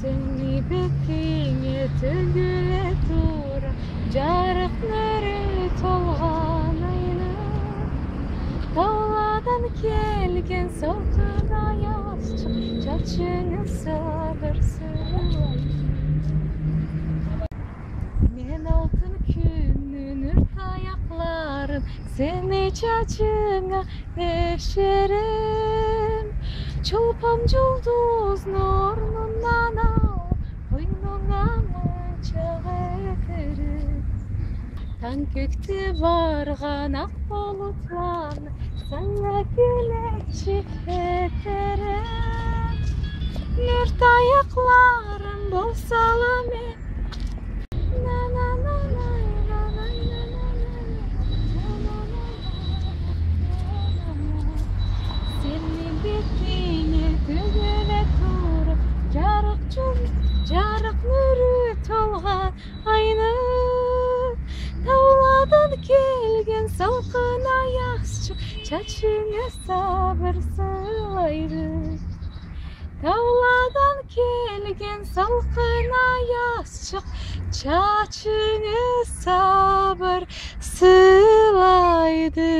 Seni betine tөгіле тура, жарық нұры толған айна. Тауладан келген салқын аяз, чачыңа сабыр сыйлайды. Мен алтын күннің үрт аяқларын, сені чачыңа эшерем. Çolpam жұлдыз нұрынан алып, қойныңа мұнша ғетірім. Таң көкті барған ақ бұлытланы, саңа келекші етерім. Нүрт аяқларым болсала мен, жарық нұры толған айна. Тауладан келген салқын аяз, чачыңа сабыр сыйлайды. Тауладан келген салқын аяз, чачыңа сабыр сыйлайды.